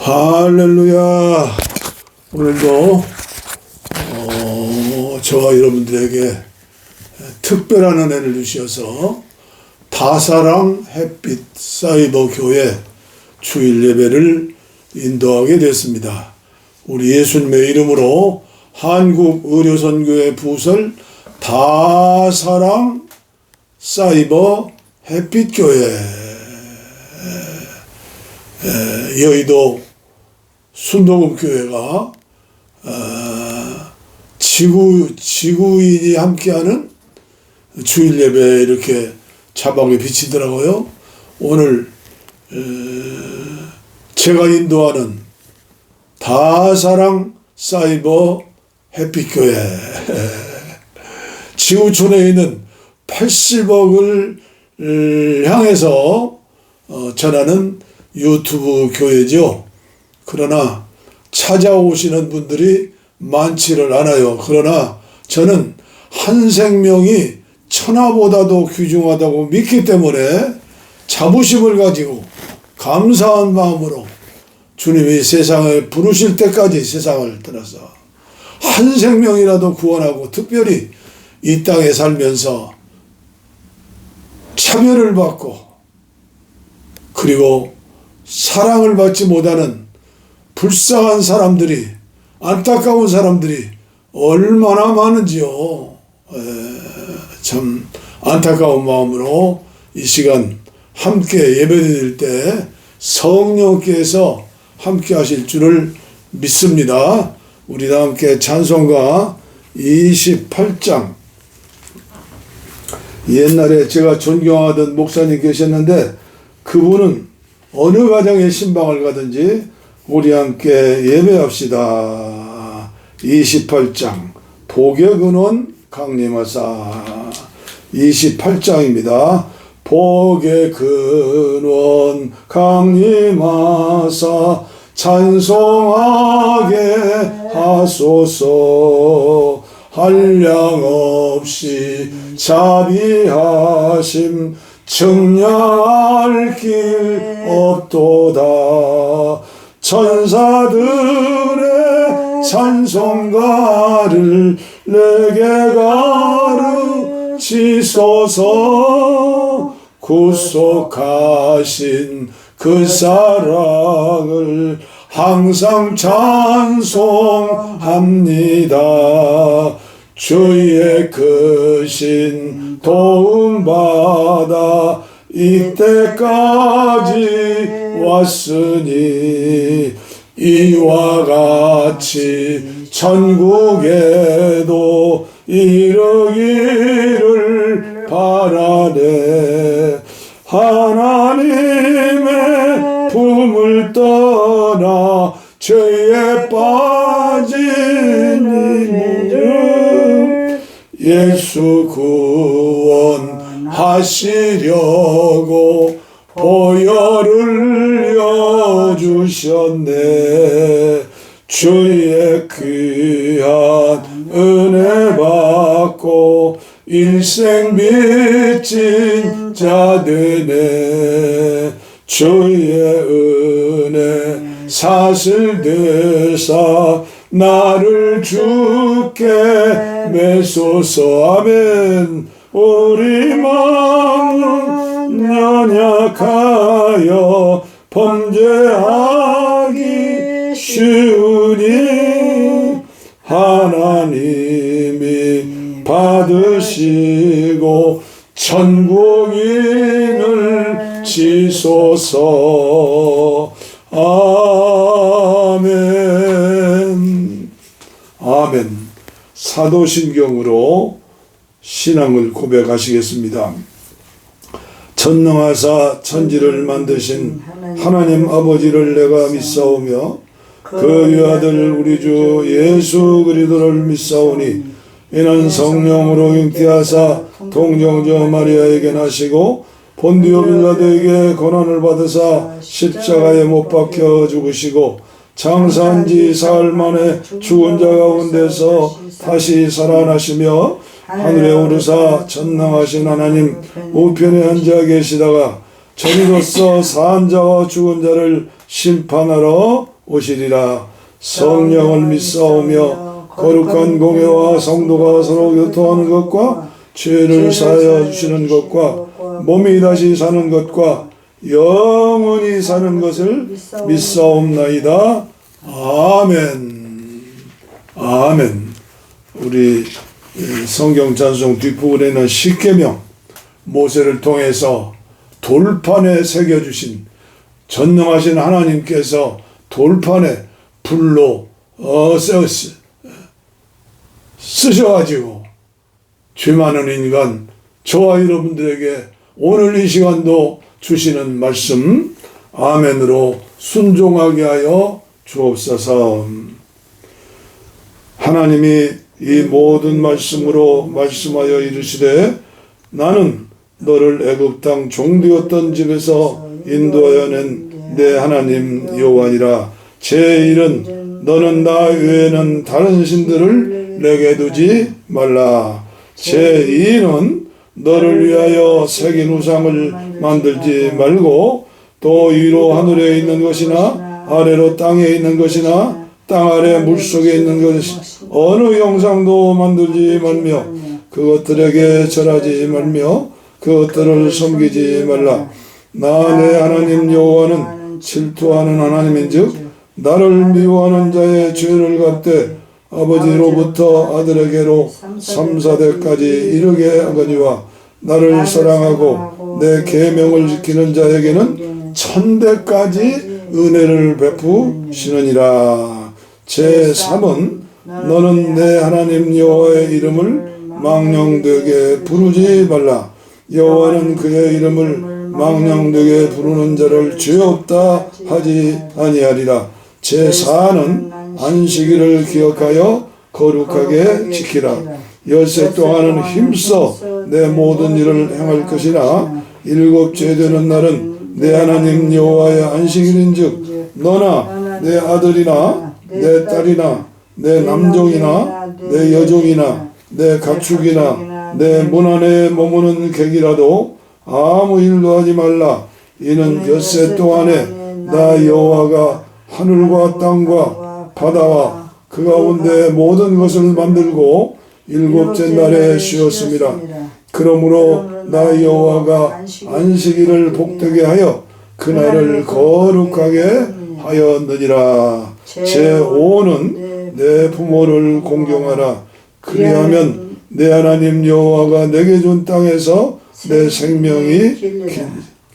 할렐루야. 오늘도 저와 여러분들에게 특별한 은혜를 주셔서 다사랑 햇빛 사이버 교회 주일 예배를 인도하게 됐습니다. 우리 예수님의 이름으로 한국의료선교회 부설 다사랑 사이버 햇빛교회 여의도 순도금교회가 지구인이 함께하는 주일 예배 이렇게 자막에 비치더라고요. 오늘 제가 인도하는 다사랑 사이버 햇빛교회 지구촌에 있는 80억을 향해서 전하는 유튜브 교회죠. 그러나 찾아오시는 분들이 많지를 않아요. 그러나 저는 한 생명이 천하보다도 귀중하다고 믿기 때문에 자부심을 가지고 감사한 마음으로 주님이 세상에 부르실 때까지 세상을 떠나서 한 생명이라도 구원하고, 특별히 이 땅에 살면서 차별을 받고 그리고 사랑을 받지 못하는 불쌍한 사람들이, 안타까운 사람들이 얼마나 많은지요. 참 안타까운 마음으로 이 시간 함께 예배드릴 때 성령께서 함께 하실 줄을 믿습니다. 우리 다 함께 찬송가 28장. 옛날에 제가 존경하던 목사님 계셨는데 그분은 어느 가정에 신방을 가든지 우리 함께 예배합시다. 28장 복의 근원 강림하사. 28장입니다. 복의 근원 강림하사 찬송하게 하소서. 한량없이 자비하심 측량할 길 없도다. 천사들의 찬송가를 내게 가르치소서. 구속하신 그 사랑을 항상 찬송합니다. 주의 크신 도움받아 이때까지 왔으니 이와 같이 천국에도 이르기를 바라네. 하나님의 품을 떠나 죄에 빠진 이는 예수 구원하시려고 보혈을 여주셨네. 주의 귀한 은혜 받고 일생 빚진 자 되네. 주의 은혜 사슬되사 나를 주께 메소서. 아멘. 우리 마음은 연약하여 범죄하기 쉬우니 하나님이 받으시고 천국인을 지소서. 아멘. 아멘. 사도신경으로 신앙을 고백하시겠습니다. 전능하사 천지를 만드신 하나님 아버지를 내가 믿사오며 그 유아들 우리 주 예수 그리스도를 믿사오니 이는 성령으로 잉태하사 동정녀 마리아에게 나시고 본디오 빌라도에게 고난을 받으사 십자가에 못 박혀 죽으시고 장사한 지 사흘 만에 죽은 자 가운데서 다시 살아나시며 하늘에 오르사 전능하신 하나님 우편에 앉아 계시다가 저리로서 산 자와 죽은 자를 심판하러 오시리라. 성령을 믿사오며 거룩한 공예와 성도가 서로 교통하는 것과 죄를 사하여 주시는 것과 몸이 다시 사는 것과 영원히 사는 것을 믿사옵나이다. 아멘. 아멘. 우리 성경 찬송 뒷부분에 있는 십계명, 모세를 통해서 돌판에 새겨주신 전능하신 하나님께서 돌판에 불로 쓰셔가지고 죄 많은 인간 저와 여러분들에게 오늘 이 시간도 주시는 말씀 아멘으로 순종하게 하여 주옵소서. 하나님이 이 모든 말씀으로 말씀하여 이르시되 나는 너를 애굽 땅 종되었던 집에서 인도하여 낸 내 하나님 여호와니라. 제1은 너는 나 외에는 다른 신들을 내게 두지 말라. 제2는 너를 위하여 새긴 우상을 만들지 말고 또 위로 하늘에 있는 것이나 아래로 땅에 있는 것이나 땅 아래 물속에 있는 것 어느 형상도 만들지 말며 그것들에게 절하지 말며 그것들을 섬기지 말라. 나 내 하나님 여호와는 질투하는 하나님인즉 나를 미워하는 자의 죄를 갚되 아버지로부터 아들에게로 3, 4대까지 이르게 하거니와 나를 사랑하고 내 계명을 지키는 자에게는 1000대까지 은혜를 베푸시느니라. 제3은 너는 내 하나님 여호와의 이름을 망령되게 부르지 말라. 여호와는 그의 이름을 망령되게 부르는 자를 죄 없다 하지 아니하리라. 제4는 안식일을 기억하여 거룩하게 지키라. 엿새 동안은 힘써 내 모든 일을 행할 것이나 일곱째 되는 날은 내 하나님 여호와의 안식일인즉 너나 내 아들이나 내 딸이나 내 남종이나 내 여종이나 내 가축이나 내 문 안에 머무는 객이라도 아무 일도 하지 말라. 이는 엿새 동안에 나 여호와가 하늘과 땅과 바다와 그 가운데 모든 것을 만들고 일곱째 날에 쉬었습니다. 그러므로 나 여호와가 안식일을 복되게 하여 그날을 거룩하게 하였느니라. 제5는 내 부모를 공경하라. 그리하면 내 하나님 여호와가 내게 준 땅에서 내 생명이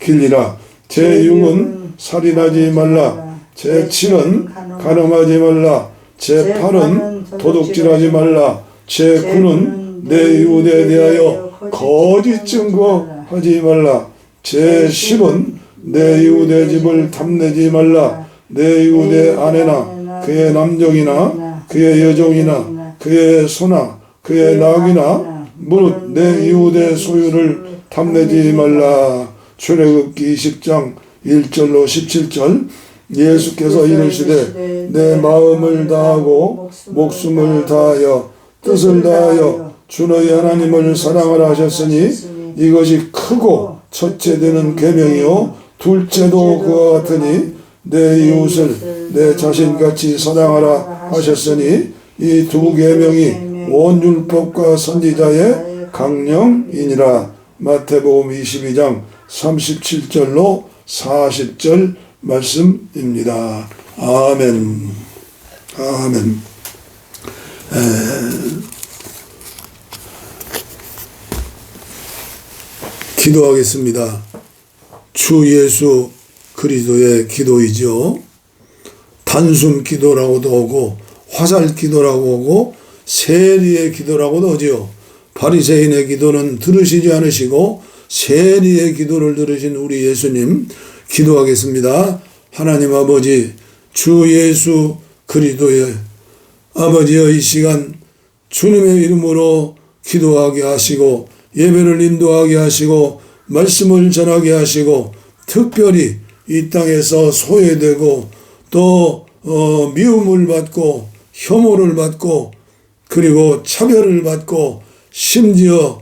길리라. 제6은 살인하지 말라. 제7은 간음하지 말라. 제8은 도둑질하지 말라. 제9는 내 이웃에 대하여 거짓 증거하지 말라. 제10은 내 이웃의 집을 탐내지 말라. 내 이웃의 아내나 그의 남종이나 그의 여종이나 그의 소나 그의 낙이나 무릇 내 이웃의 소유를 탐내지 말라. 출애굽기 20장 1절로 17절. 예수께서 이르시되 내 마음을 다하고 목숨을 다하여 뜻을 다하여 주 너희 하나님을 사랑하라 하셨으니 이것이 크고 첫째 되는 계명이요 둘째도 그와 같으니 내 이웃을 내 자신같이 사랑하라 하셨으니 이 두 계명이 온 율법과 선지자의 강령이니라. 마태복음 22장 37절로 40절 말씀입니다. 아멘. 아멘. 기도하겠습니다. 주 예수 그리스도의 기도이죠. 단숨 기도라고도 하고 화살 기도라고 하고 세리의 기도라고도 하지요. 바리새인의 기도는 들으시지 않으시고 세리의 기도를 들으신 우리 예수님 기도하겠습니다. 하나님 아버지, 주 예수 그리스도의 아버지여, 이 시간 주님의 이름으로 기도하게 하시고 예배를 인도하게 하시고 말씀을 전하게 하시고 특별히 이 땅에서 소외되고 또 미움을 받고 혐오를 받고 그리고 차별을 받고 심지어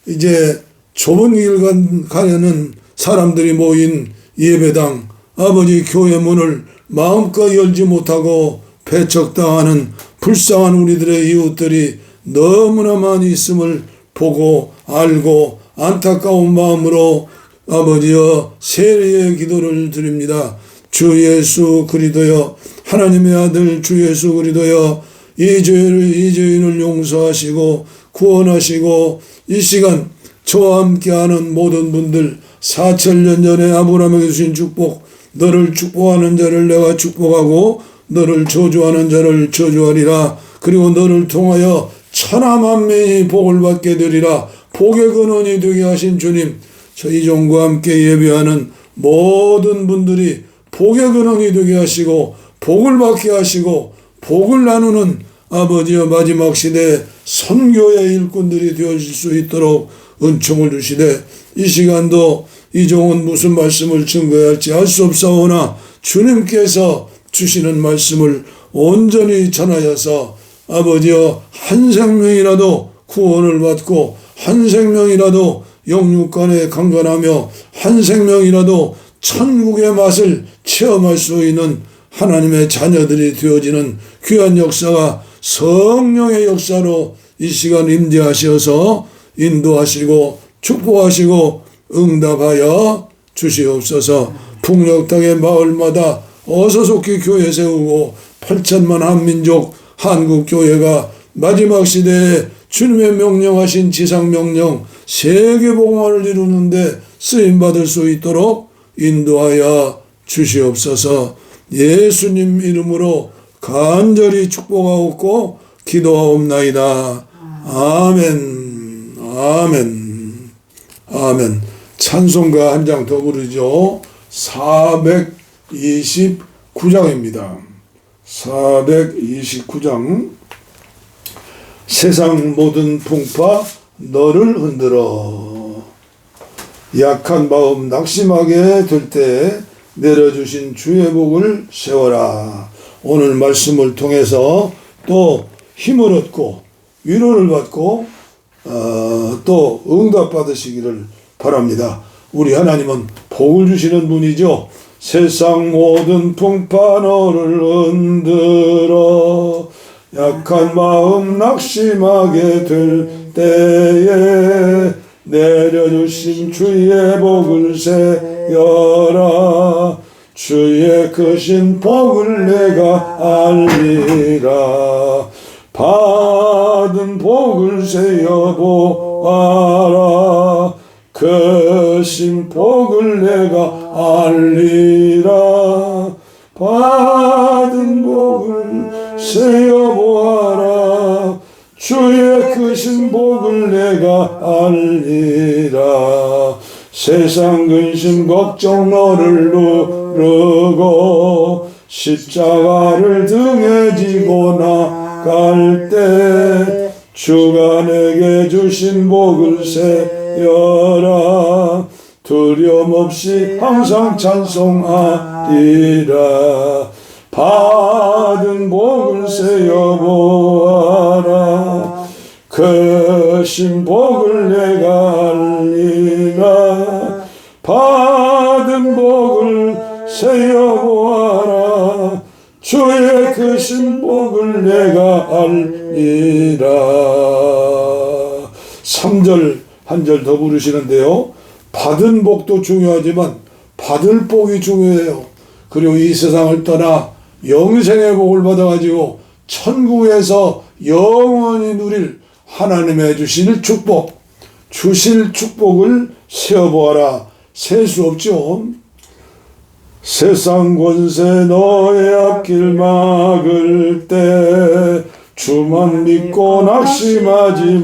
이제 좁은 길 가려는 사람들이 모인 예배당, 아버지 교회 문을 마음껏 열지 못하고 배척당하는 불쌍한 우리들의 이웃들이 너무나 많이 있음을 보고 알고 안타까운 마음으로 아버지여 세례의 기도를 드립니다. 주 예수 그리스도여, 하나님의 아들 주 예수 그리스도여, 이 죄인을 용서하시고 구원하시고 이 시간 저와 함께하는 모든 분들 4000년 전에 아브라함에게 주신 축복, 너를 축복하는 자를 내가 축복하고 너를 저주하는 자를 저주하리라. 그리고 너를 통하여 천하 만민이 복을 받게 되리라. 복의 근원이 되게 하신 주님, 저희 종과 함께 예배하는 모든 분들이 복의 근원이 되게 하시고 복을 받게 하시고 복을 나누는 아버지여 마지막 시대 선교의 일꾼들이 되어질 수 있도록 은총을 주시되, 이 시간도 이 종은 무슨 말씀을 증거해야 할지 알 수 없사오나 주님께서 주시는 말씀을 온전히 전하여서 아버지여 한 생명이라도 구원을 받고 한 생명이라도 영육간에 강건하며 한 생명이라도 천국의 맛을 체험할 수 있는 하나님의 자녀들이 되어지는 귀한 역사가 성령의 역사로 이 시간 임재하셔서 인도하시고 축복하시고 응답하여 주시옵소서. 풍력 땅의 마을마다 어서속히 교회 세우고 8천만 한민족 한국교회가 마지막 시대에 주님의 명령하신 지상명령 세계복음화를 이루는데 쓰임받을 수 있도록 인도하여 주시옵소서. 예수님 이름으로 간절히 축복하옵고 기도하옵나이다. 아멘. 아멘. 아멘. 찬송가 한 장 더 부르죠. 429장입니다. 429장. 세상 모든 풍파 너를 흔들어 약한 마음 낙심하게 될 때 내려주신 주의 복을 세워라. 오늘 말씀을 통해서 또 힘을 얻고 위로를 받고 또 응답 받으시기를 바랍니다. 우리 하나님은 복을 주시는 분이죠. 세상 모든 풍파 너를 흔들어 약한 마음 낙심하게 될 때에 내려주신 주의 복을 세여라. 주의 크신 복을 내가 알리라. 받은 복을 세어보아라. 크신 복을 내가 알리라. 받은 복을 세어보아라. 주의 크신 복을 내가 알리라. 세상 근심 걱정 너를 누르고 십자가를 등에 지고 나갈 때 주가 내게 주신 복을 세여라. 두려움 없이 항상 찬송하리라. 받은 복을 세어보아라. 크신 복을 내가 알리라. 받은 복을 세어보아라. 주의 크신 복을 내가 알리라. 3절 한 절 더 부르시는데요. 받은 복도 중요하지만 받을 복이 중요해요. 그리고 이 세상을 떠나 영생의 복을 받아가지고 천국에서 영원히 누릴 하나님의 주실 축복, 주실 축복을 세어보아라. 셀 수 없죠. 세상 권세 너의 앞길 막을 때 주만 믿고 낙심하지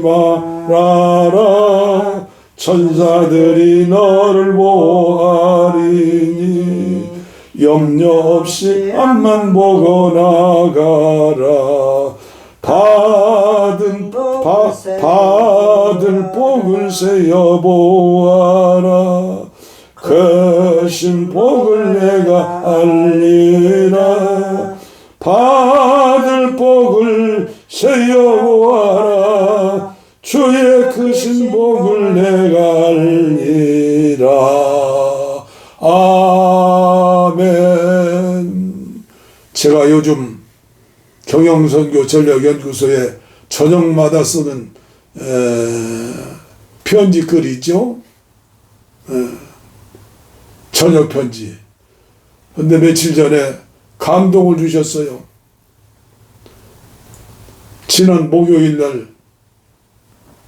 말아라. 천사들이 너를 보호하리니 염려 없이 앞만 보고 나가라. 받을 복을 세어보아라. 크신 복을 내가 알리라. 받을 복을 세어보아라. 주의 크신 복을 내가 알리라. 아멘. 제가 요즘 경영선교 전략연구소에 저녁마다 쓰는 편지 글 있죠? 저녁 편지. 근데 며칠 전에 감동을 주셨어요. 지난 목요일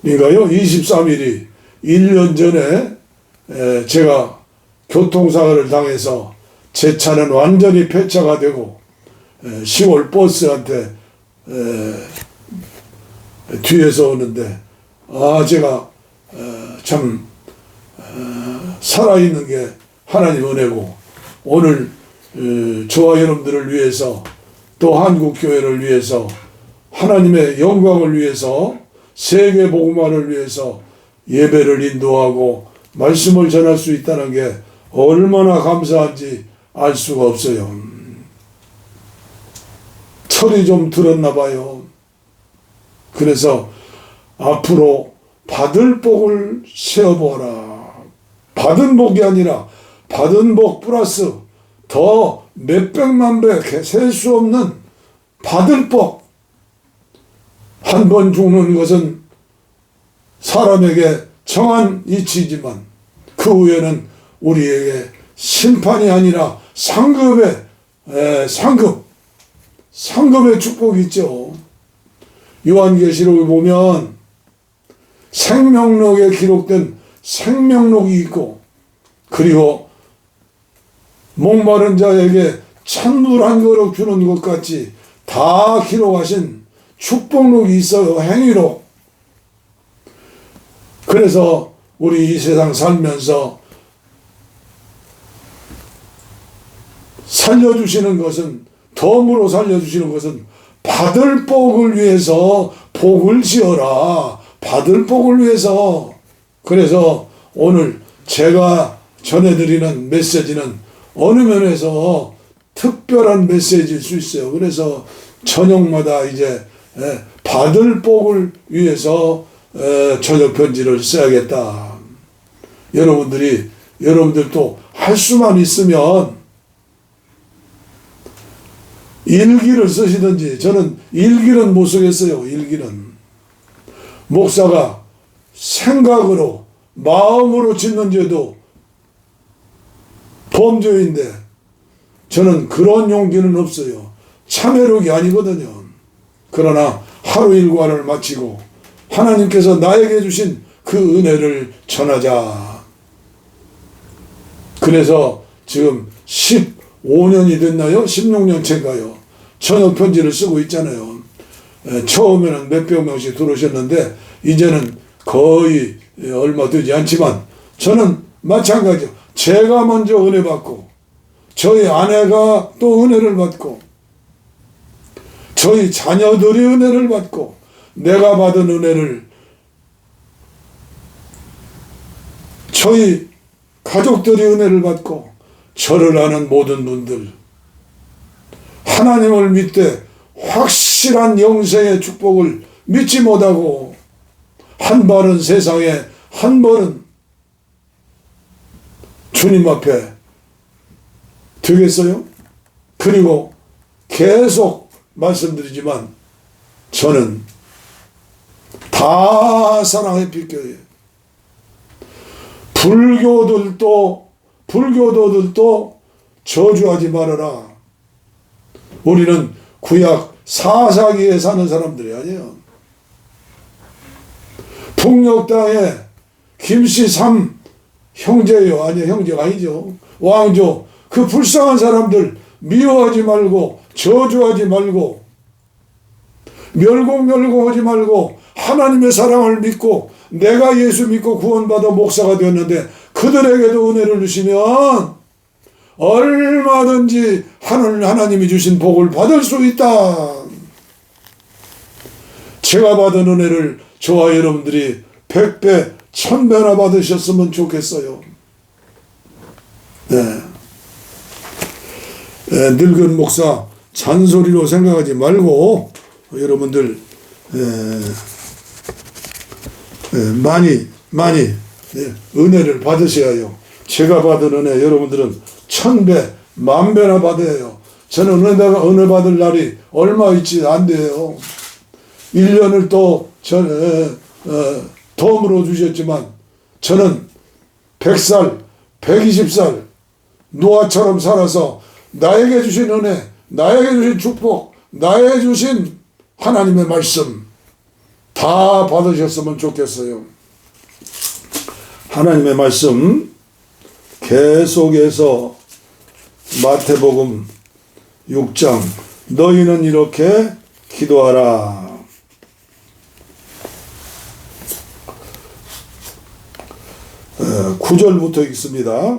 날인가요? 23일이 1년 전에 제가 교통사고를 당해서 제 차는 완전히 폐차가 되고 10월 버스한테 뒤에서 오는데 제가 참 살아있는 게 하나님 은혜고, 오늘 저와 여러분들을 위해서 또 한국교회를 위해서 하나님의 영광을 위해서 세계 복음화를 위해서 예배를 인도하고 말씀을 전할 수 있다는 게 얼마나 감사한지 알 수가 없어요. 철이 좀 들었나 봐요. 그래서 앞으로 받을 복을 세어보아라. 받은 복이 아니라 받은 복 플러스 더 몇백만 배 셀 수 없는 받을 복. 한 번 죽는 것은 사람에게 정한 이치이지만 그 후에는 우리에게 심판이 아니라 상급의 축복이 있죠. 요한계시록을 보면 생명록에 기록된 생명록이 있고, 그리고 목마른 자에게 찬물 한 그릇 주는 것 같이 다 기록하신 축복록이 있어요. 행위록. 그래서 우리 이 세상 살면서 살려주시는 것은, 덤으로 살려주시는 것은 받을 복을 위해서 복을 지어라. 받을 복을 위해서. 그래서 오늘 제가 전해드리는 메시지는 어느 면에서 특별한 메시지일 수 있어요. 그래서 저녁마다 이제 받을 복을 위해서 저녁 편지를 써야겠다. 여러분들도 할 수만 있으면 일기를 쓰시든지, 저는 일기는 못 쓰겠어요. 일기는 목사가 생각으로 마음으로 짓는 죄도 범죄인데 저는 그런 용기는 없어요. 참회록이 아니거든요. 그러나 하루 일과를 마치고 하나님께서 나에게 주신 그 은혜를 전하자. 그래서 지금 15년이 됐나요? 16년째인가요? 저녁 편지를 쓰고 있잖아요. 처음에는 몇백 명씩 들어오셨는데 이제는 거의 얼마 되지 않지만 저는 마찬가지죠. 제가 먼저 은혜 받고 저희 아내가 또 은혜를 받고 저희 자녀들이 은혜를 받고 내가 받은 은혜를 저희 가족들이 은혜를 받고 저를 아는 모든 분들, 하나님을 믿되 확실한 영생의 축복을 믿지 못하고 한 발은 세상에 한 발은 주님 앞에 되겠어요? 그리고 계속 말씀드리지만 저는 다 사랑의 빛교회, 불교도들도 저주하지 말아라. 우리는 구약 4사기에 사는 사람들이 아니에요. 북녘 땅에 김씨 3 형제요. 아니요, 형제가 아니죠. 왕조. 그 불쌍한 사람들 미워하지 말고 저주하지 말고 멸공하지 말고 하나님의 사랑을 믿고 내가 예수 믿고 구원받아 목사가 되었는데 그들에게도 은혜를 주시면 얼마든지 하나님이 주신 복을 받을 수 있다. 제가 받은 은혜를 저와 여러분들이 100배, 1000배나 받으셨으면 좋겠어요. 네. 늙은 목사 잔소리로 생각하지 말고 여러분들 많이 은혜를 받으셔야 해요. 제가 받은 은혜 여러분들은 1000배, 10,000배나 받아야 해요. 저는 은혜 받을 날이 얼마 있지 안 돼요. 1년을 또 덤으로 주셨지만 저는 100살, 120살 노아처럼 살아서 나에게 주신 은혜, 나에게 주신 축복, 나에게 주신 하나님의 말씀 다 받으셨으면 좋겠어요. 하나님의 말씀 계속해서 마태복음 6장 너희는 이렇게 기도하라. 9절부터 읽습니다.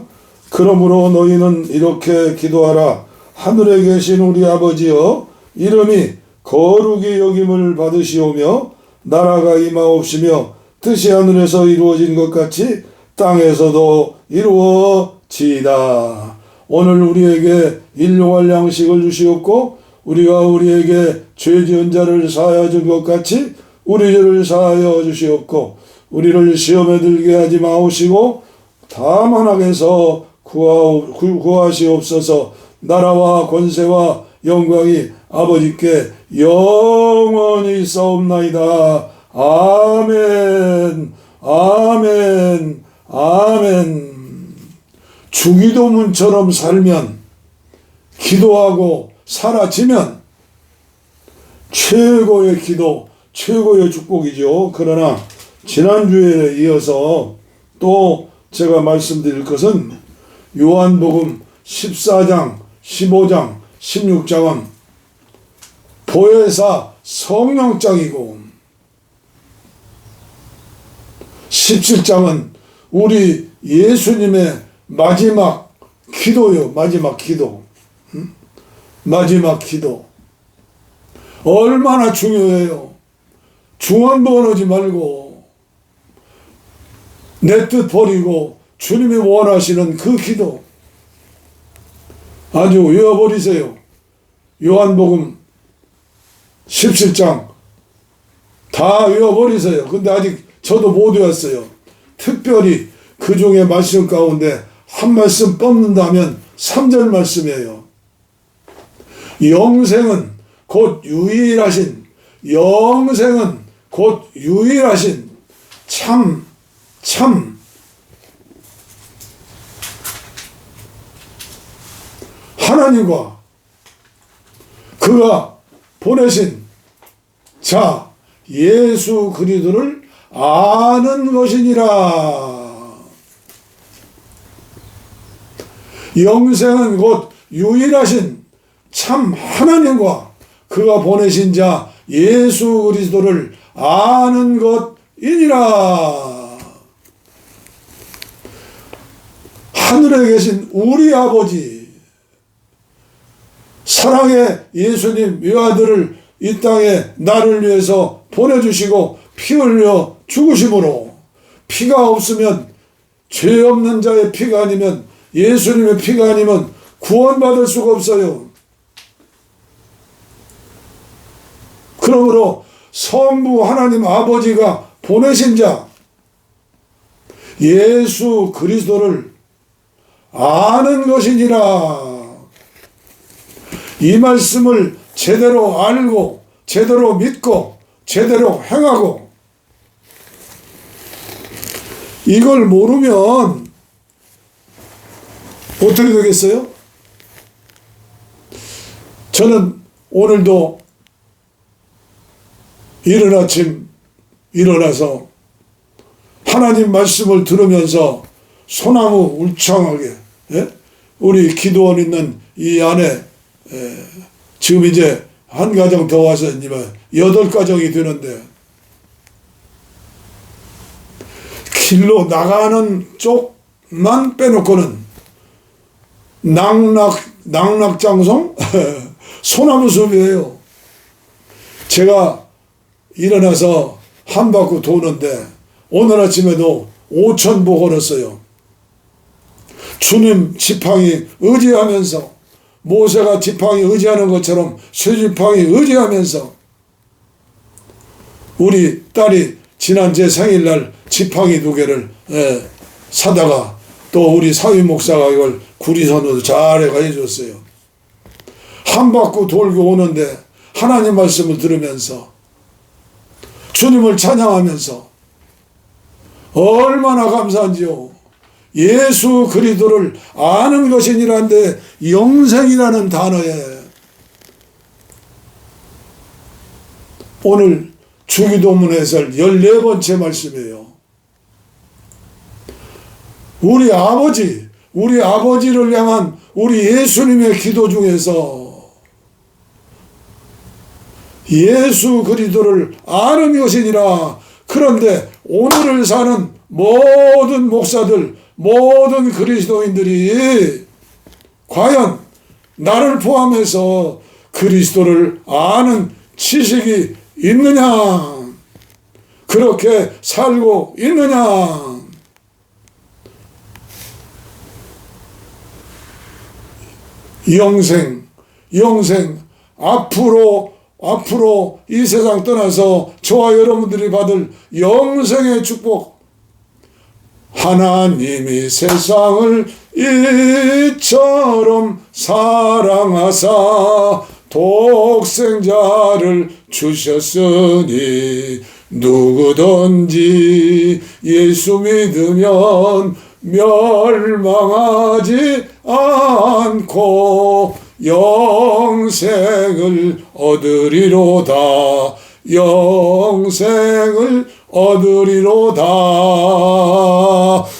그러므로 너희는 이렇게 기도하라. 하늘에 계신 우리 아버지여, 이름이 거룩히 여김을 받으시오며 나라가 임하옵시며 뜻이 하늘에서 이루어진 것 같이 땅에서도 이루어지이다. 오늘 우리에게 일용할 양식을 주시옵고 우리가 우리에게 죄 지은 자를 사하여 준 것 같이 우리 죄를 사하여 주시옵고 우리를 시험에 들게 하지 마옵시고 다만 악에서 구하시옵소서. 나라와 권세와 영광이 아버지께 영원히 있사옵나이다. 아멘. 아멘. 아멘. 주기도문처럼 살면, 기도하고 사라지면 최고의 기도, 최고의 축복이죠. 그러나 지난주에 이어서 또 제가 말씀드릴 것은 요한복음 14장, 15장, 16장은 보혜사 성령장이고 17장은 우리 예수님의 마지막 기도요. 마지막 기도. 마지막 기도. 얼마나 중요해요. 중언부언하지 말고 내 뜻 버리고 주님이 원하시는 그 기도 아주 외워버리세요. 요한복음 17장 다 외워버리세요. 근데 아직 저도 못 외웠어요. 특별히 그 중에 말씀 가운데 한 말씀 뽑는다면 3절 말씀이에요. 영생은 곧 유일하신, 영생은 곧 유일하신 참 하나님과 그가 보내신 자 예수 그리스도를 아는 것이니라. 영생은 곧 유일하신 참 하나님과 그가 보내신 자 예수 그리스도를 아는 것이니라. 하늘에 계신 우리 아버지, 사랑의 예수님 외아들을 이 땅에 나를 위해서 보내주시고 피 흘려 죽으심으로, 피가 없으면, 죄 없는 자의 피가 아니면, 예수님의 피가 아니면 구원받을 수가 없어요. 그러므로 성부 하나님 아버지가 보내신 자 예수 그리스도를 아는 것이니라. 이 말씀을 제대로 알고 제대로 믿고 제대로 행하고, 이걸 모르면 어떻게 되겠어요? 저는 오늘도 이른 아침 일어나서 하나님 말씀을 들으면서 소나무 울창하게, 우리 기도원 있는 이 안에 지금 이제 한 가정 더 와서 8가정이 되는데, 길로 나가는 쪽만 빼놓고는 낙낙장성 소나무 숲이에요. 제가 일어나서 한 바퀴 도는데 오늘 아침에도 5,000보 걸었어요. 주님 지팡이 의지하면서, 모세가 지팡이 의지하는 것처럼 쇠지팡이 의지하면서, 우리 딸이 지난 제 생일날 지팡이 2개를 사다가 또 우리 사위 목사가 이걸 구리선으로 잘 해가 해줬어요. 산 바퀴 돌고 오는데 하나님 말씀을 들으면서 주님을 찬양하면서 얼마나 감사한지요. 예수 그리스도를 아는 것이니란데 영생이라는 단어에 오늘 주기도문 해설 14번째 말씀이에요. 우리 아버지를 향한 우리 예수님의 기도 중에서 예수 그리스도를 아는 것이니라. 그런데 오늘을 사는 모든 목사들, 모든 그리스도인들이 과연 나를 포함해서 그리스도를 아는 지식이 있느냐? 그렇게 살고 있느냐? 영생, 앞으로 이 세상 떠나서 저와 여러분들이 받을 영생의 축복. 하나님이 세상을 이처럼 사랑하사 독생자를 주셨으니 누구든지 예수 믿으면 멸망하지 않고 영생을 얻으리로다. 영생을 얻으리로다.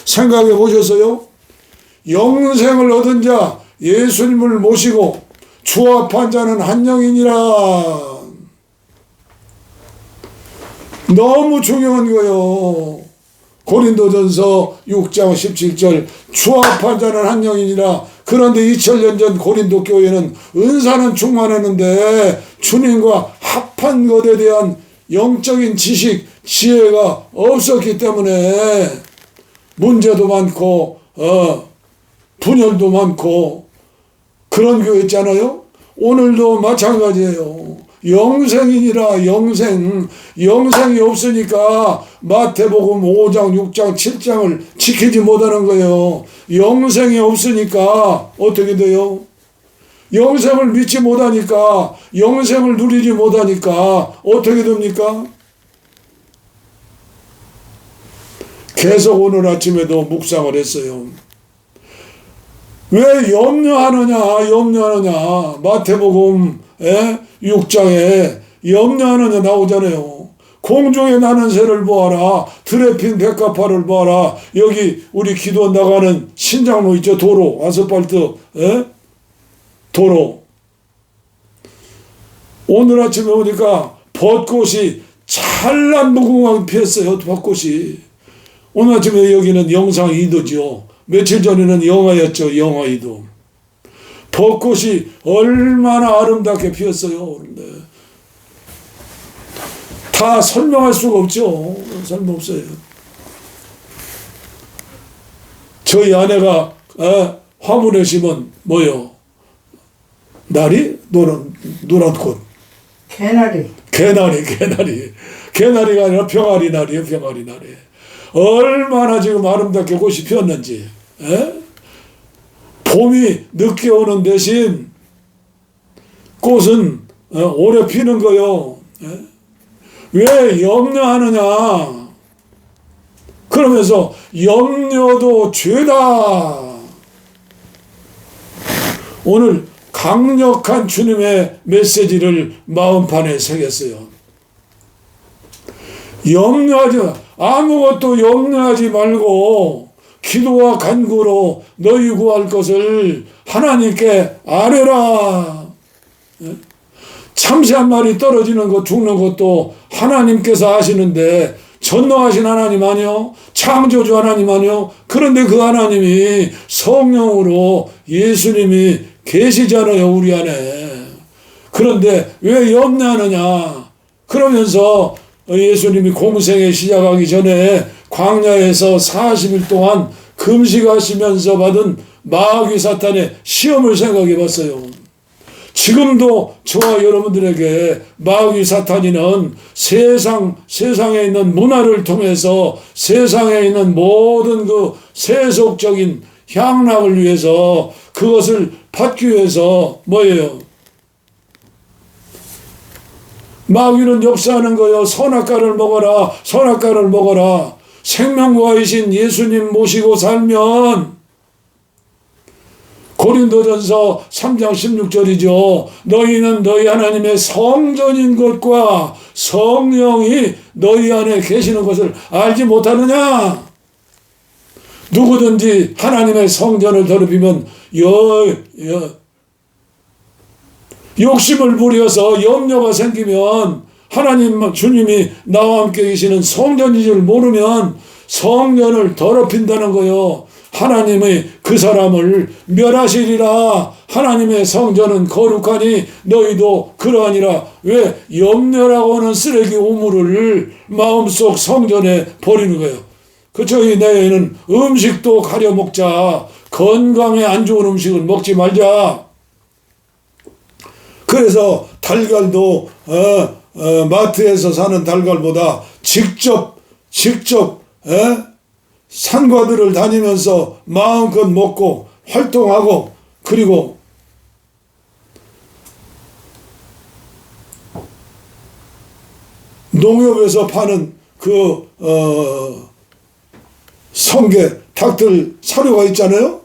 생각해 보셨어요? 영생을 얻은 자, 예수님을 모시고 주합한 자는 한 영이니라. 너무 중요한 거예요. 고린도전서 6장 17절 주합한 자는 한 영이니라. 그런데 2000년 전 고린도 교회는 은사는 충만했는데 주님과 합한 것에 대한 영적인 지식, 지혜가 없었기 때문에 문제도 많고 분열도 많고 그런 교회 있잖아요. 오늘도 마찬가지예요. 영생이니라. 영생이 없으니까 마태복음 5장 6장 7장을 지키지 못하는 거예요. 영생이 없으니까 어떻게 돼요? 영생을 믿지 못하니까, 영생을 누리지 못하니까 어떻게 됩니까? 계속 오늘 아침에도 묵상을 했어요. 왜 염려하느냐 마태복음 6장에 염려하느냐 나오잖아요. 공중에 나는 새를 보아라. 들에 핀 백합화를 보아라. 여기 우리 기도 나가는 신장로 있죠. 도로, 아스팔트 도로. 오늘 아침에 오니까 벚꽃이 찬란 무궁하게 피었어요. 벚꽃이. 오늘 아침에 여기는 영상 2도죠. 며칠 전에는 영하였죠. 영하 2도. 벚꽃이 얼마나 아름답게 피었어요. 그런데 다 설명할 수가 없죠. 설명 없어요. 저희 아내가 화분에 심은 뭐요? 나리? 노란 꽃. 개나리가 아니라 병아리 나리예요. 병아리 나리. 얼마나 지금 아름답게 꽃이 피었는지. 봄이 늦게 오는 대신 꽃은 오래 피는 거요. 왜 염려하느냐? 그러면서 염려도 죄다. 오늘 강력한 주님의 메시지를 마음판에 새겼어요. 염려하지 마. 아무것도 염려하지 말고 기도와 간구로 너희 구할 것을 하나님께 아뢰라. 참새 한 마리 떨어지는 것, 죽는 것도 하나님께서 하시는데 전능하신 하나님 아니요? 창조주 하나님 아니요? 그런데 그 하나님이 성령으로 예수님이 계시잖아요, 우리 안에. 그런데 왜 염려하느냐? 그러면서 예수님이 공생에 시작하기 전에 광야에서 40일 동안 금식하시면서 받은 마귀 사탄의 시험을 생각해 봤어요. 지금도 저와 여러분들에게 마귀 사탄이는 세상에 있는 문화를 통해서 세상에 있는 모든 그 세속적인 향락을 위해서 그것을 받기 위해서 뭐예요? 마귀는 역사하는 거요. 선악과를 먹어라. 선악과를 먹어라. 생명과이신 예수님 모시고 살면 고린도전서 3장 16절이죠. 너희는 너희 하나님의 성전인 것과 성령이 너희 안에 계시는 것을 알지 못하느냐. 누구든지 하나님의 성전을 더럽히면 욕심을 부려서 염려가 생기면 하나님 주님이 나와 함께 계시는 성전인 줄 모르면 성전을 더럽힌다는 거요. 하나님의 그 사람을 멸하시리라. 하나님의 성전은 거룩하니 너희도 그러하니라. 왜? 염려라고 하는 쓰레기 오물을 마음속 성전에 버리는 거예요. 저희 내에는 음식도 가려 먹자. 건강에 안 좋은 음식은 먹지 말자. 그래서 달걀도 마트에서 사는 달걀보다 직접 산과들을 다니면서 마음껏 먹고 활동하고, 그리고 농협에서 파는 성게, 닭들 사료가 있잖아요.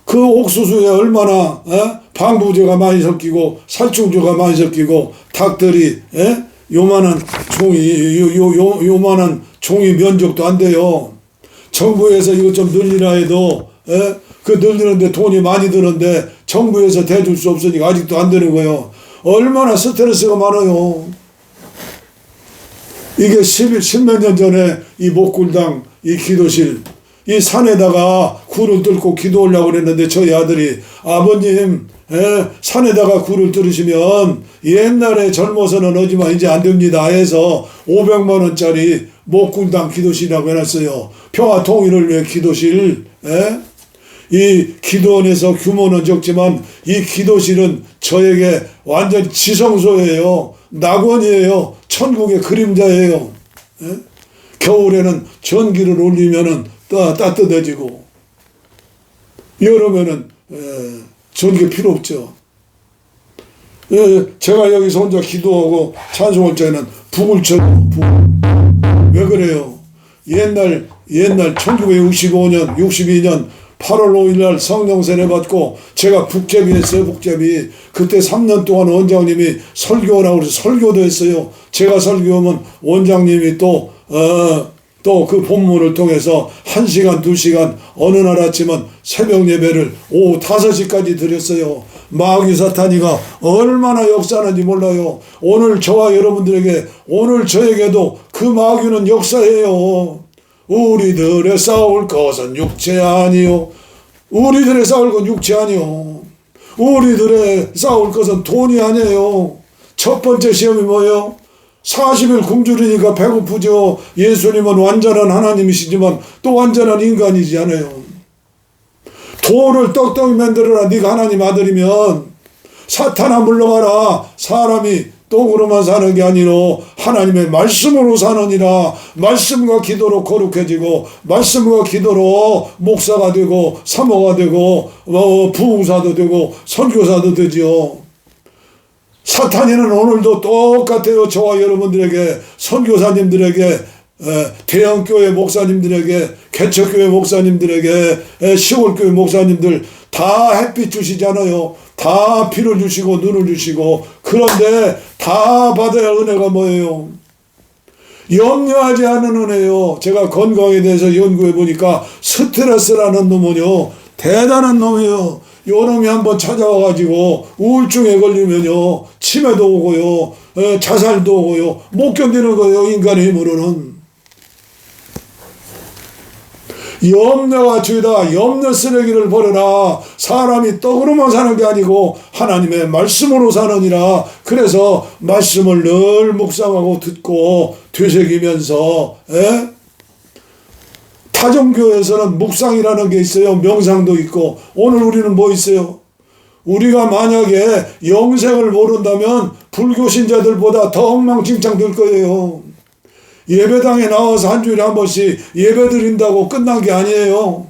그 옥수수에 얼마나 방부제가 많이 섞이고 살충제가 많이 섞이고 닭들이 요만한 종이 면적도 안 돼요. 정부에서 이것 좀 늘리라 해도 그 늘리는데 돈이 많이 드는데 정부에서 대줄 수 없으니까 아직도 안 되는 거예요. 얼마나 스트레스가 많아요. 이게 십몇 년 전에 이 목굴당 이 기도실 이 산에다가 굴을 뚫고 기도하려고 그랬는데 저희 아들이 아버님 산에다가 굴을 뚫으시면 옛날에 젊어서는 하지만 이제 안 됩니다 해서 500만 원짜리 목굴당 기도실이라고 해놨어요. 평화통일을 위해 기도실. 이 기도원에서 규모는 적지만 이 기도실은 저에게 완전 지성소예요. 낙원이에요. 천국의 그림자예요. 겨울에는 전기를 올리면은 따뜻해지고 여름에는 전기 필요 없죠. 제가 여기서 혼자 기도하고 찬송할 때는 북을 쳐요. 왜 그래요? 옛날 1965년 62년 8월 5일날 성령 세례 받고 제가 북제비 했어요. 북제비. 그때 3년 동안 원장님이 설교라고 해서 설교도 했어요. 제가 설교하면 원장님이 또 그 본문을 통해서 1시간 2시간 어느 날 아침은 새벽 예배를 오후 5시까지 드렸어요. 마귀 사탄이가 얼마나 역사하는지 몰라요. 오늘 저와 여러분들에게, 오늘 저에게도 그 마귀는 역사해요. 우리들의 싸울 것은 육체 아니요. 우리들의 싸울 건 육체 아니요. 우리들의 싸울 것은 돈이 아니에요. 첫 번째 시험이 뭐예요? 40일 굶주리니까 배고프죠. 예수님은 완전한 하나님이시지만 또 완전한 인간이지 않아요. 돌을 떡떡이 만들어라. 네가 하나님 아들이면 사탄아 물러가라. 사람이 떡으로만 사는 게 아니로 하나님의 말씀으로 사느니라. 말씀과 기도로 거룩해지고 말씀과 기도로 목사가 되고 사모가 되고 부흥사도 되고 선교사도 되지요. 사탄이는 오늘도 똑같아요. 저와 여러분들에게, 선교사님들에게, 대형교회 목사님들에게, 개척교회 목사님들에게, 시골교회 목사님들 다 햇빛 주시잖아요. 다 피를 주시고 눈을 주시고. 그런데 다 받아야 은혜가 뭐예요? 염려하지 않은 은혜요. 제가 건강에 대해서 연구해 보니까 스트레스라는 놈은요 대단한 놈이에요. 요 놈이 한번 찾아와가지고 우울증에 걸리면요 치매도 오고요 자살도 오고요 못 견디는 거예요. 인간의 힘으로는. 염려가 죄다. 염려 쓰레기를 버려라. 사람이 떡으로만 사는 게 아니고 하나님의 말씀으로 사느니라. 그래서 말씀을 늘 묵상하고 듣고 되새기면서 타종교에서는 묵상이라는 게 있어요. 명상도 있고. 오늘 우리는 뭐 있어요? 우리가 만약에 영생을 모른다면 불교 신자들보다 더 엉망진창 될 거예요. 예배당에 나와서 한 주일에 한 번씩 예배 드린다고 끝난 게 아니에요.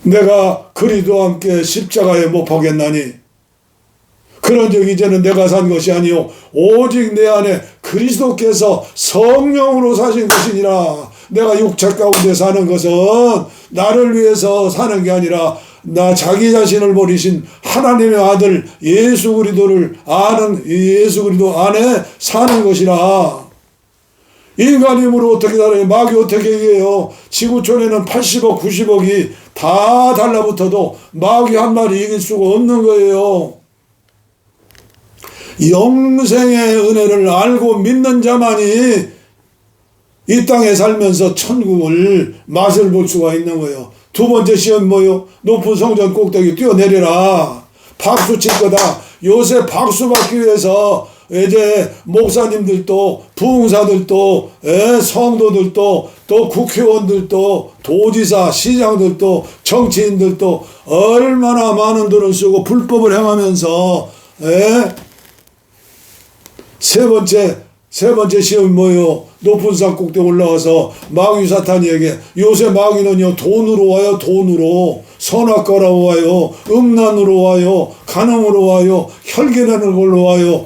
내가 그리스도와 함께 십자가에 못 박였나니 그런즉 이제는 내가 산 것이 아니요 오직 내 안에 그리스도께서 성령으로 사신 것이니라. 내가 육체 가운데 사는 것은 나를 위해서 사는 게 아니라 나 자기 자신을 버리신 하나님의 아들 예수 그리스도를 아는 예수 그리스도 안에 사는 것이라. 인간 힘으로 어떻게 살아요? 마귀 어떻게 이겨요? 지구촌에는 80억 90억이 다 달라붙어도 마귀 한 마리 이길 수가 없는 거예요. 영생의 은혜를 알고 믿는 자만이 이 땅에 살면서 천국을 맛을 볼 수가 있는 거예요. 두 번째 시험 뭐요? 높은 성전 꼭대기 뛰어내리라. 박수 칠 거다. 요새 박수 받기 위해서 이제 목사님들도 부흥사들도 성도들도 또 국회의원들도 도지사 시장들도 정치인들도 얼마나 많은 돈을 쓰고 불법을 행하면서 세 번째 시험이 뭐예요? 높은 산 꼭대기 올라가서 마귀 사탄이에게 요새 마귀는요 돈으로 와요. 돈으로 선악과로 와요. 음란으로 와요. 간음으로 와요. 혈기내는 걸로 와요.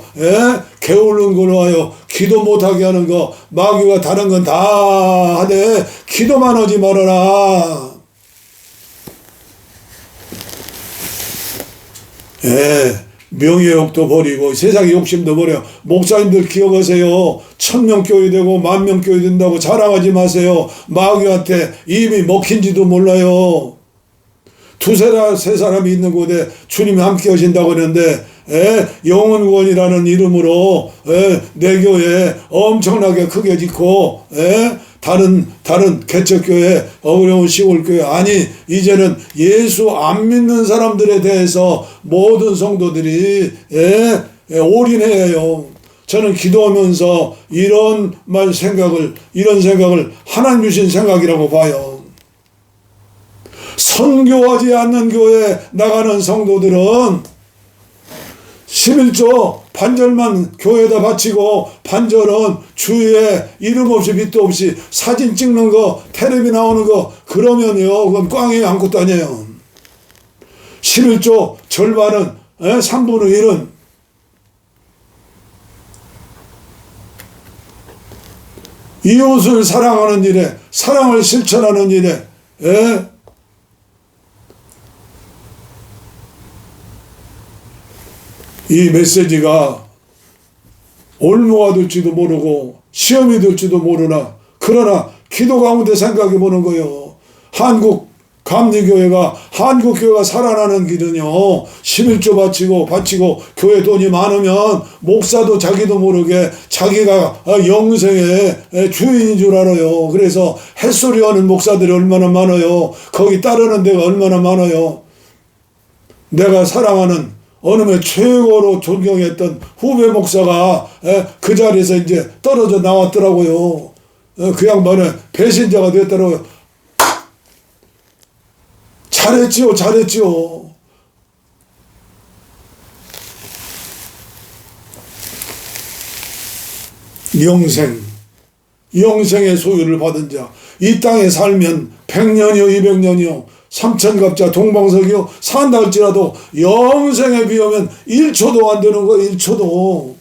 게으른 걸로 와요. 기도 못하게 하는 거 마귀가 다른 건 다 하되 기도만 하지 말아라. 명예욕도 버리고 세상의 욕심도 버려. 목사님들 기억하세요. 1000명 교회 되고 10,000명 교회 된다고 자랑하지 마세요. 마귀한테 입이 먹힌지도 몰라요. 세 사람이 있는 곳에 주님이 함께 하신다고 하는데 영원구원이라는 이름으로 내 교회 엄청나게 크게 짓고 다른 개척교회 어려운 시골교회 아니 이제는 예수 안 믿는 사람들에 대해서 모든 성도들이 올인해요. 저는 기도하면서 이런 생각을 하나님 주신 생각이라고 봐요. 선교하지 않는 교회에 나가는 성도들은 11조 반절만 교회에다 바치고 반절은 주위에 이름 없이 빛도 없이 사진 찍는 거 텔레비 나오는 거 그러면요 그건 꽝이 아무것도 아니에요. 11조 절반은 3분의 1은 이웃을 사랑하는 일에 사랑을 실천하는 일에 이 메시지가 올무가 될지도 모르고 시험이 될지도 모르나 그러나 기도 가운데 생각해 보는 거예요. 한국교회가 살아나는 길은요 11조 바치고 교회 돈이 많으면 목사도 자기도 모르게 자기가 영생의 주인인 줄 알아요. 그래서 햇소리 하는 목사들이 얼마나 많아요. 거기 따르는 데가 얼마나 많아요. 내가 사랑하는 어느새 최고로 존경했던 후배 목사가 그 자리에서 이제 떨어져 나왔더라고요. 그 양반은 배신자가 됐더라고요. 잘했지요. 영생의 소유를 받은 자, 이 땅에 살면 100년이요 200년이요 3천갑자 동방석이요 산다 할지라도 영생에 비하면 1초도 안 되는 거예요. 1초도.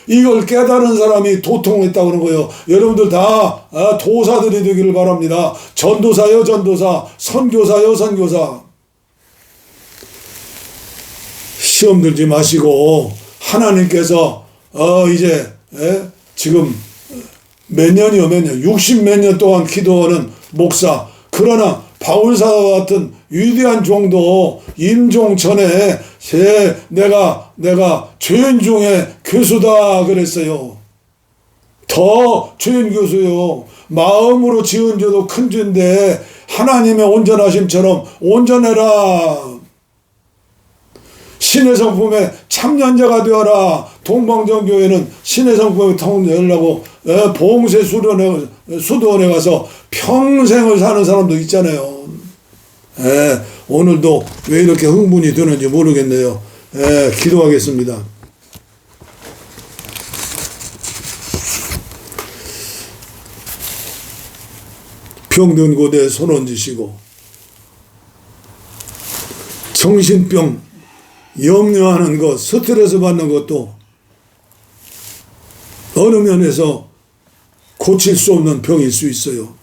이걸 깨달은 사람이 도통했다고 그러는 거예요. 여러분들 다 도사들이 되기를 바랍니다. 전도사요 전도사, 선교사요 선교사. 시험 들지 마시고 하나님께서 이제 지금 몇 년이요 60몇 년 동안 기도하는 목사, 그러나 바울사와 같은 위대한 종도 임종 전에 내가 죄인 중에 교수다 그랬어요. 더 죄인 교수요. 마음으로 지은 죄도 큰 죄인데 하나님의 온전하심처럼 온전해라. 신의 성품에 참여자가 되어라. 동방정교회는 신의 성품에 통하려고 봉쇄 수도원에 가서 평생을 사는 사람도 있잖아요. 오늘도 왜 이렇게 흥분이 되는지 모르겠네요. 기도하겠습니다. 병든 곳에 손 얹으시고 정신병, 염려하는 것, 스트레스 받는 것도 어느 면에서 고칠 수 없는 병일 수 있어요.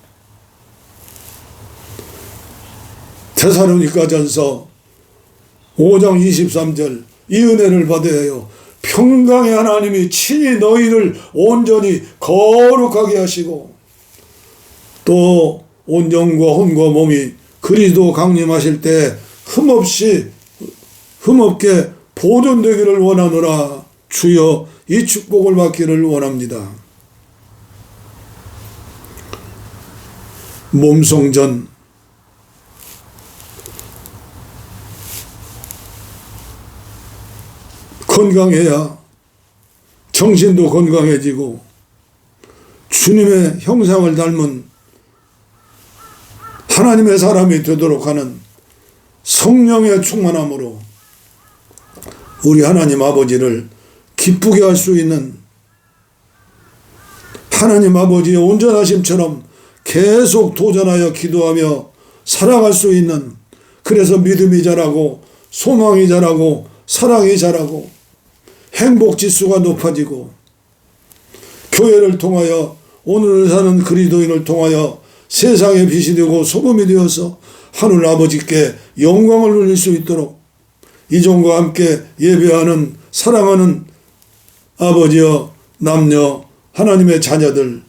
데살로니가전서 5장 23절 이 은혜를 받아야 해요. 평강의 하나님이 친히 너희를 온전히 거룩하게 하시고 또 온 영과 혼과 몸이 그리스도 강림하실 때 흠없게 보존되기를 원하노라. 주여 이 축복을 받기를 원합니다. 몸성전, 건강해야 정신도 건강해지고 주님의 형상을 닮은 하나님의 사람이 되도록 하는 성령의 충만함으로 우리 하나님 아버지를 기쁘게 할 수 있는, 하나님 아버지의 온전하심처럼 계속 도전하여 기도하며 살아갈 수 있는, 그래서 믿음이 자라고 소망이 자라고 사랑이 자라고 행복지수가 높아지고 교회를 통하여 오늘을 사는 그리스도인을 통하여 세상의 빛이 되고 소금이 되어서 하늘 아버지께 영광을 돌릴 수 있도록 이종과 함께 예배하는 사랑하는 아버지여 남녀 하나님의 자녀들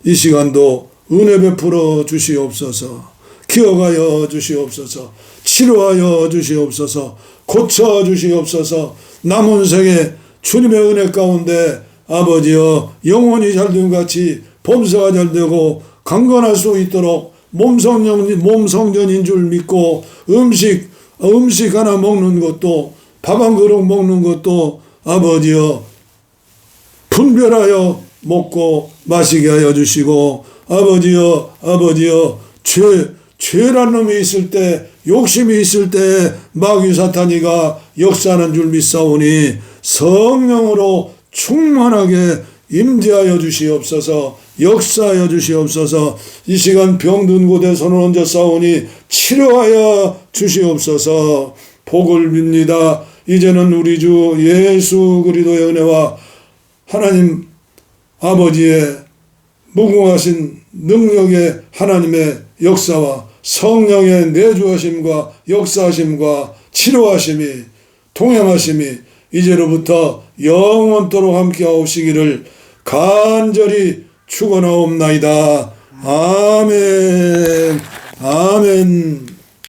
이 시간도 은혜 베풀어 주시옵소서. 기억하여 주시옵소서. 치료하여 주시옵소서. 고쳐 주시옵소서. 남은 생에 주님의 은혜 가운데 아버지여 영혼이 잘됨 같이 범사가 잘되고 강건할 수 있도록 몸성전인 줄 믿고 음식 하나 먹는 것도 밥 한 그릇 먹는 것도 아버지여 분별하여 먹고 마시게 하여 주시고 아버지여 죄란 놈이 있을 때 욕심이 있을 때 마귀 사탄이가 역사하는 줄 믿사오니 성령으로 충만하게 임재하여 주시옵소서. 역사하여 주시옵소서. 이 시간 병든 곳에 손을 얹어 싸우니 치료하여 주시옵소서. 복을 빕니다. 이제는 우리 주 예수 그리스도의 은혜와 하나님 아버지의 무궁하신 능력의 하나님의 역사와 성령의 내주하심과 역사하심과 치료하심이 동행하심이 이제로부터 영원토록 함께하시기를 간절히 축원하옵나이다. 아멘. 아멘.